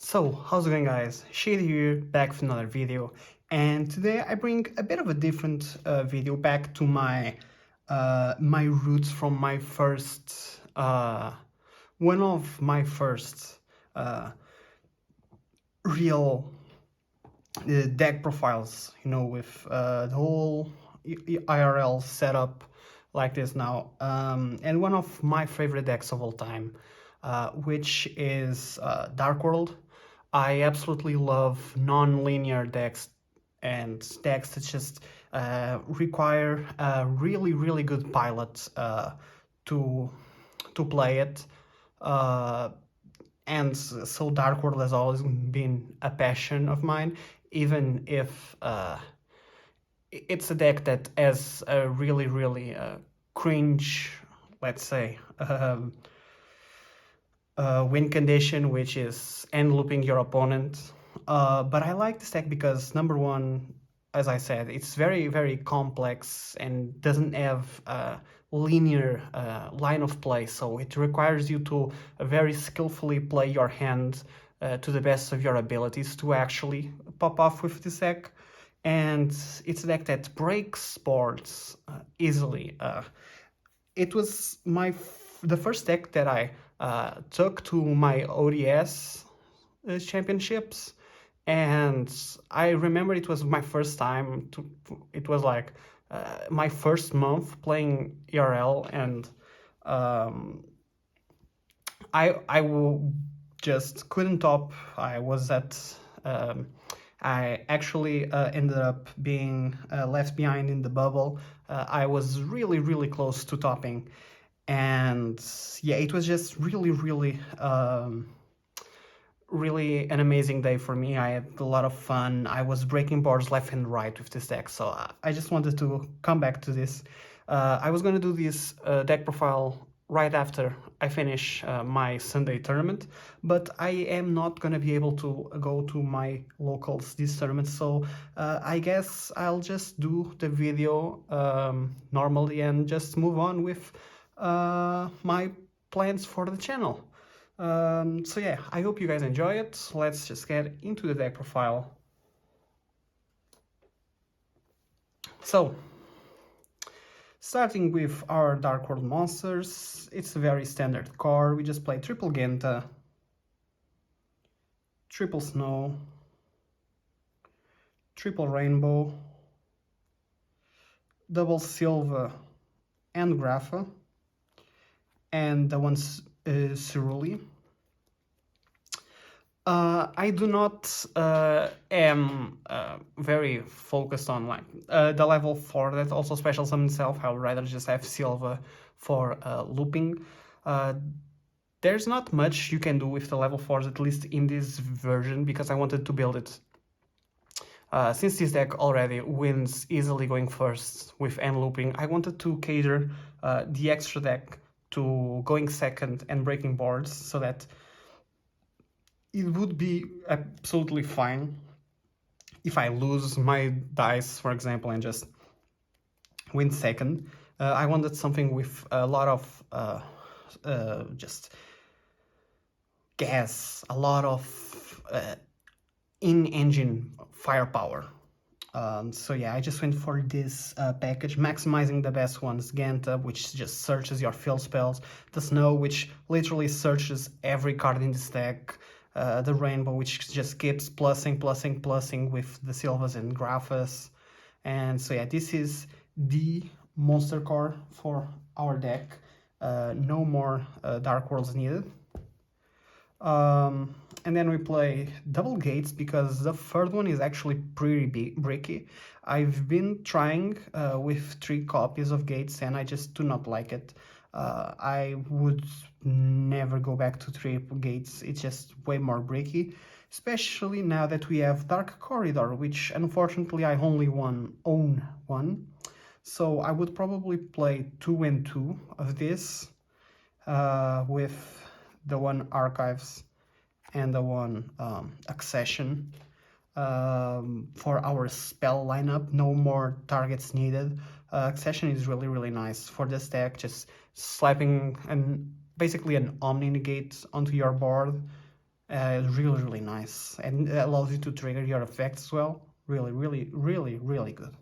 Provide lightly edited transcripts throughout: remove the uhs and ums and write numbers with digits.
So, how's it going, guys? Shady here, back with another video, and today I bring a bit of a different video back to my my roots from my first one of my first real deck profiles, with the whole IRL setup like this now, and one of my favorite decks of all time, which is Dark World. I absolutely love non-linear decks and decks that just require a really good pilot to play it. And so Dark World has always been a passion of mine, even if it's a deck that has a really cringe, let's say, win condition, which is end looping your opponent. But I like this deck because, number one, as I said, it's very complex and doesn't have a linear line of play, so it requires you to very skillfully play your hand to the best of your abilities to actually pop off with this deck. And it's a deck that breaks boards easily. It was the first deck that I took to my ODS championships, and I remember it was my first time. It was like my first month playing ERL, and I just couldn't top. I was at. I actually ended up being left behind in the bubble. I was really close to topping, and yeah, it was just really really an amazing day for me. I had a lot of fun. I was breaking boards left and right with this deck, so I just wanted to come back to this. I was going to do this deck profile right after I finish my Sunday tournament, but I am not going to be able to go to my locals this tournament, so I guess I'll just do the video normally and just move on with my plans for the channel. So yeah, I hope you guys enjoy it. Let's just get into the deck profile. So, starting with our Dark World monsters, it's a very standard core. We just play triple Genta, triple Snow, triple Rainbow, double Silva and Grapha, and the one's Cerulli. I do not am very focused on like the level 4 that also special summon itself. I would rather just have Silva for looping. There's not much you can do with the level 4s, at least in this version, because I wanted to build it. Since this deck already wins easily going first with end looping, I wanted to cater the extra deck to going second and breaking boards, so that it would be absolutely fine if I lose my dice, for example, and just win second. I wanted something with a lot of just gas, a lot of in-engine firepower. So yeah, I just went for this package, maximizing the best ones. Ganta, which just searches your field spells. The Snow, which literally searches every card in this deck. The Rainbow, which just keeps plussing with the Silvas and Graphas. And so yeah, this is the monster core for our deck. No more Dark Worlds needed. And then we play double Gates, because the third one is actually pretty bricky. I've been trying with 3 copies of Gates, and I just do not like it. I would never go back to 3 Gates. It's just way more bricky, especially now that we have Dark Corridor, which unfortunately I only own one. So I would probably play 2 and 2 of this with the one Archives and the one Accession for our spell lineup. No more targets needed. Accession is really nice for this deck, just slapping basically an Omni Negate onto your board Really nice, and it allows you to trigger your effects as well. Really good.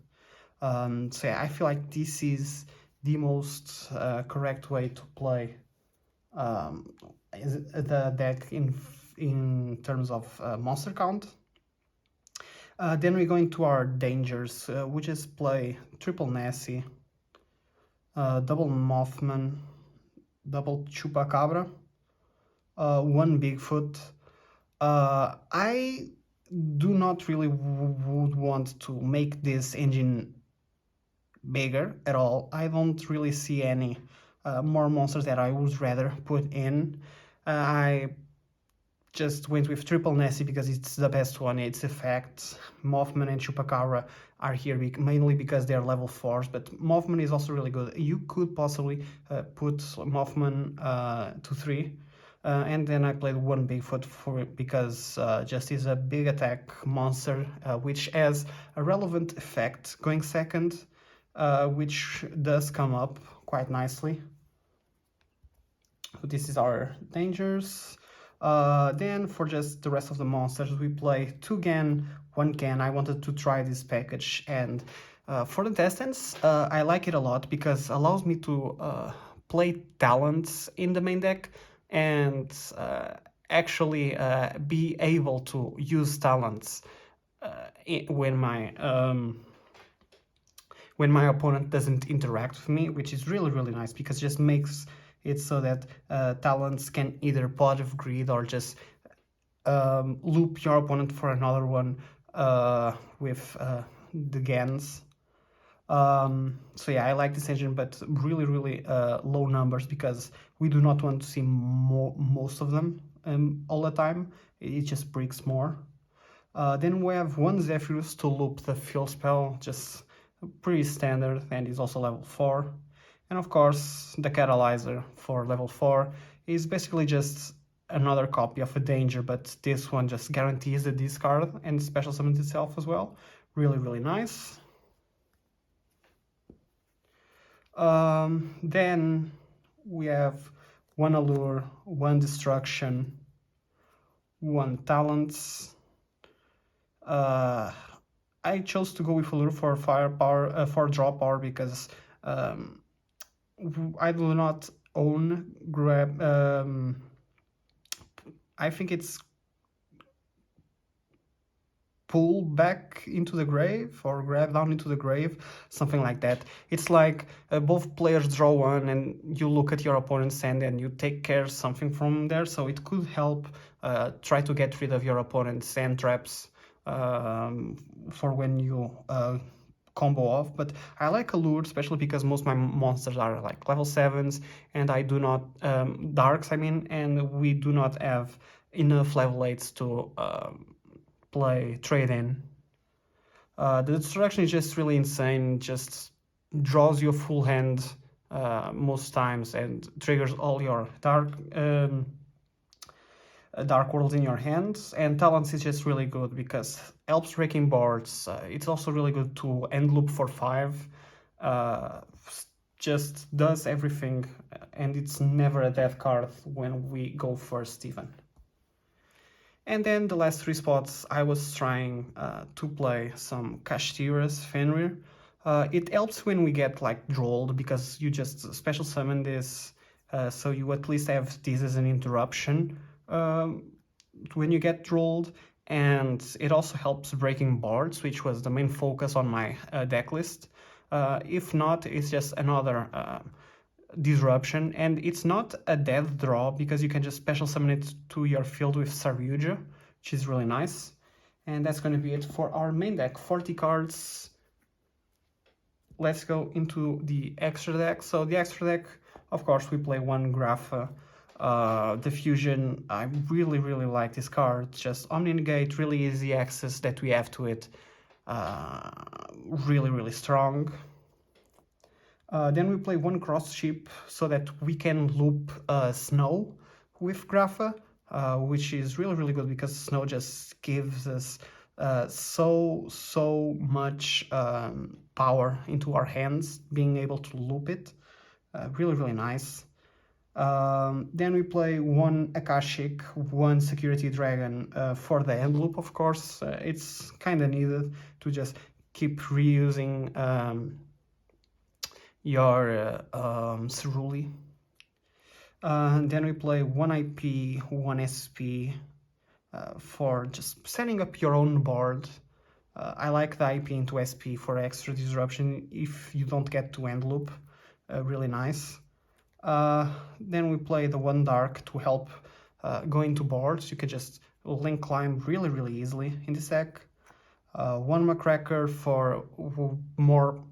So yeah, I feel like this is the most correct way to play the deck in terms of monster count. Then we go into our dangers, which is play triple Nessie, double Mothman, double Chupacabra, one Bigfoot. I do not really would want to make this engine bigger at all. I don't really see any more monsters that I would rather put in. I just went with triple Nessie because it's the best one. Its effects, Mothman and Chupacabra are here mainly because they're level 4s, but Mothman is also really good. You could possibly put Mothman to 3. And then I played one Bigfoot for it because just is a big attack monster which has a relevant effect going second, which does come up quite nicely. So this is our dangers. Then for just the rest of the monsters, we play 2 Gan, 1 Gan. I wanted to try this package, and for the distance, I like it a lot because it allows me to play talents in the main deck and actually be able to use talents when my opponent doesn't interact with me, which is really nice because it just makes it so that talents can either pot of greed or just loop your opponent for another one with the Gans. So yeah, I like this engine, but really low numbers because we do not want to see most of them all the time. It just breaks more. Then we have one Zephyrus to loop the Fuel spell, just pretty standard, and is also level 4. And of course, the Catalyzer for level 4 is basically just another copy of a Danger, but this one just guarantees the discard and special summons itself as well. Really nice. Then we have one Allure, one Destruction, one Talents. I chose to go with Allure for firepower, for draw power, because I do not own grab. I think it's pull back into the grave or grab down into the grave, something like that. It's like both players draw one and you look at your opponent's hand and you take care of something from there, so it could help try to get rid of your opponent's hand traps for when you combo off. But I like Allure, especially because most of my monsters are like level 7s and I do not darks, I mean, and we do not have enough level 8s to play trade in. The destruction is just really insane, just draws your full hand most times and triggers all your dark worlds in your hands. And talents is just really good because helps breaking boards. It's also really good to end loop for 5. Just does everything, and it's never a death card when we go first even. And then the last 3 spots, I was trying to play some Kashtiras Fenrir. It helps when we get like drolled because you just special summon this, so you at least have this as an interruption when you get drolled. And it also helps breaking boards, which was the main focus on my deck list. If not, it's just another disruption, and it's not a dead draw because you can just special summon it to your field with Saryuja, which is really nice. And that's going to be it for our main deck, 40 cards. Let's go into the extra deck. So the extra deck, of course, we play one Grapha. The Fusion, I really like this card. Just Omni Negate, really easy access that we have to it. Really strong. Then we play one Cross Ship so that we can loop Snow with Grapha, which is really good because Snow just gives us so much power into our hands, being able to loop it. Really nice. Then we play one Akashic, one Security Dragon for the end loop, of course. It's kind of needed to just keep reusing your Ceruli. Then we play one IP, one SP for just setting up your own board. I like the IP into SP for extra disruption if you don't get to end loop. Really nice. Then we play the one dark to help go into boards. You can just link climb really easily in this deck. One Macracker for more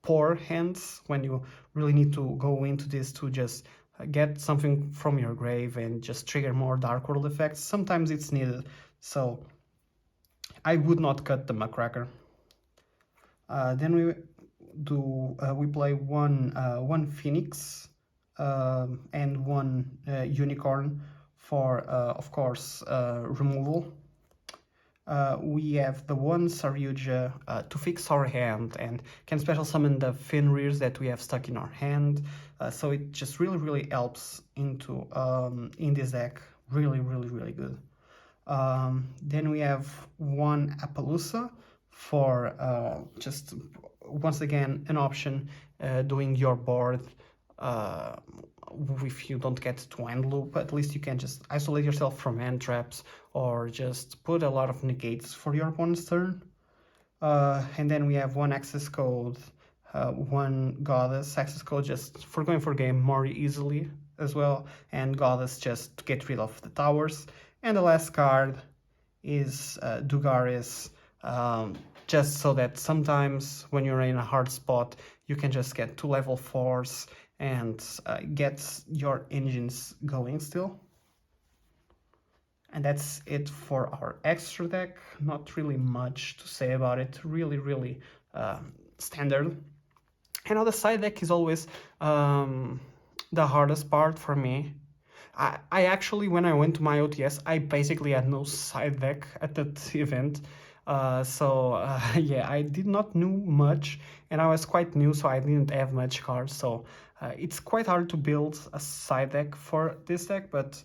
poor hands when you really need to go into this to just get something from your grave and just trigger more Dark World effects. Sometimes it's needed, so I would not cut the Macracker. Then we play one Phoenix and one Unicorn for, of course, removal. We have the one YuGiOh to fix our hand and can special summon the Fenrirs that we have stuck in our hand. So it just really helps into in this deck. Really good. Then we have one Appaloosa for just once again an option doing your board. If you don't get to end loop, at least you can just isolate yourself from hand traps or just put a lot of negates for your opponent's turn. And then we have one access code, one Goddess access code just for going for game more easily as well, and Goddess just to get rid of the towers. And the last card is Dugaris, just so that sometimes when you're in a hard spot, you can just get 2 level 4s and get your engines going still. And that's it for our extra deck. Not really much to say about it. Really standard. And now the side deck is always the hardest part for me. I actually, when I went to my OTS, I basically had no side deck at that event. Yeah, I did not know much, and I was quite new, so I didn't have much cards. So it's quite hard to build a side deck for this deck. But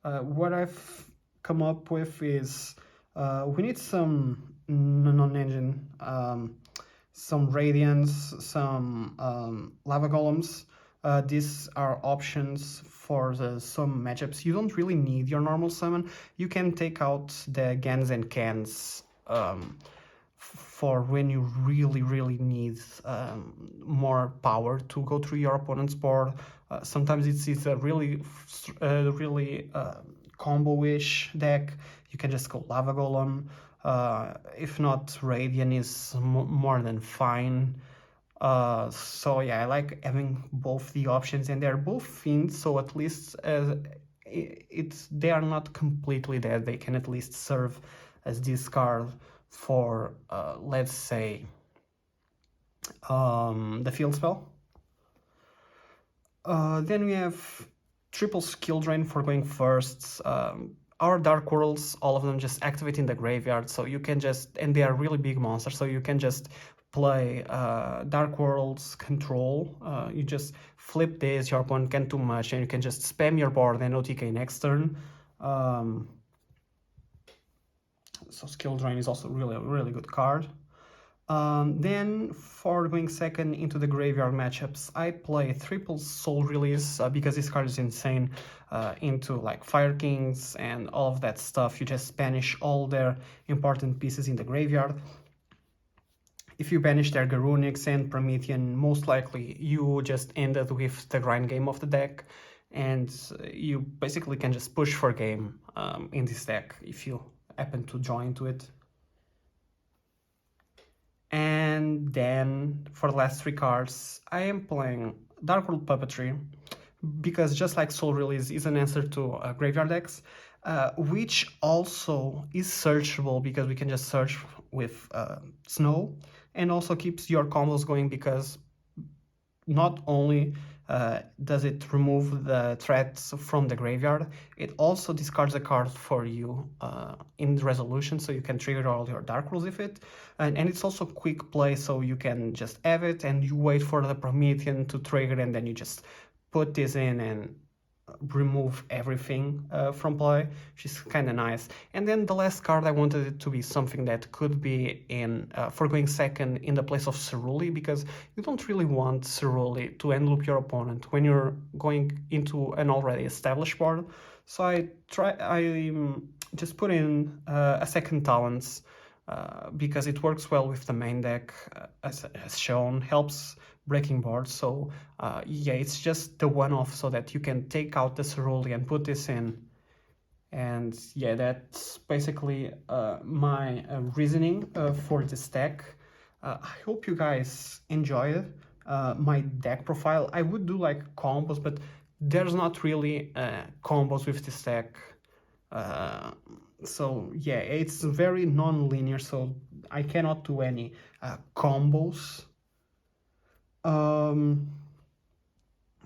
what I've come up with is we need some non-engine, some Radiants, some Lava Golems. These are options for some matchups. You don't really need your normal summon. You can take out the Gans and Cans for when you really need more power to go through your opponent's board. Sometimes it's a really combo-ish deck. You can just go Lava Golem. If not, Radiant is more than fine. So yeah, I like having both the options, and they're both fiends, so at least they are not completely dead. They can at least serve as discard for let's say the field spell. Then we have triple skill drain for going first. Our Dark Worlds, all of them just activate in the graveyard, so you can just, and they are really big monsters, so you can just play Dark Worlds control. You just flip this, your opponent can't do much, and you can just spam your board and OTK next turn. So skill drain is also a really good card. Then for going second into the graveyard matchups, I play triple soul release because this card is insane. Into like Fire Kings and all of that stuff. You just banish all their important pieces in the graveyard. If you banish their Garunix and Promethean, most likely you just ended with the grind game of the deck, and you basically can just push for game in this deck if you happen to join to it. And then for the last 3 cards, I am playing Dark World Puppetry, because just like Soul Release is an answer to graveyard decks, which also is searchable because we can just search with Snow, and also keeps your combos going because not only does it remove the threats from the graveyard, it also discards a card for you in the resolution, so you can trigger all your Dark Rules with it. And it's also quick play, so you can just have it and you wait for the Promethean to trigger, and then you just put this in and remove everything from play, which is kind of nice. And then the last card, I wanted it to be something that could be in for going second in the place of Cerulli, because you don't really want Cerulli to end loop your opponent when you're going into an already established board. So I just put in a second Talents because it works well with the main deck, as shown, helps breaking boards. So yeah, it's just the one-off so that you can take out the Cerulli and put this in. And yeah, that's basically my reasoning for this deck. I hope you guys enjoy my deck profile. I would do like combos, but there's not really combos with this deck. So yeah, it's very non-linear, so I cannot do any combos.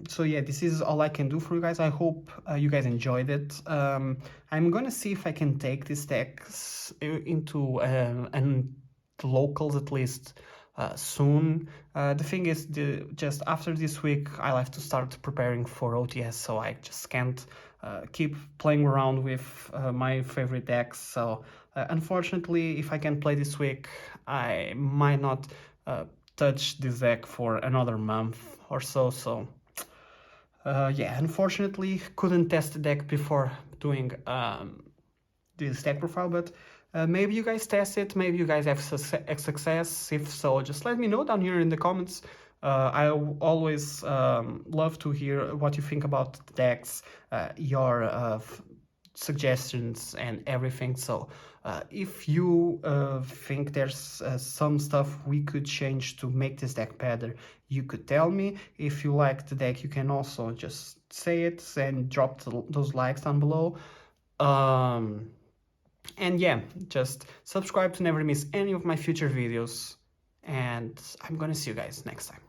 So yeah, this is all I can do for you guys. I hope you guys enjoyed it. I'm gonna see if I can take these decks into and the locals at least soon. The thing is, just after this week, I'll have to start preparing for OTS, so I just can't keep playing around with my favorite decks. So unfortunately, if I can play this week, I might not touch this deck for another month or so. So yeah, unfortunately, couldn't test the deck before doing this deck profile, but maybe you guys test it, maybe you guys have success. If so, just let me know down here in the comments. I always love to hear what you think about the decks, your suggestions and everything. So if you think there's some stuff we could change to make this deck better, you could tell me. If you like the deck, you can also just say it and drop those likes down below. And yeah, just subscribe to never miss any of my future videos, and I'm gonna see you guys next time.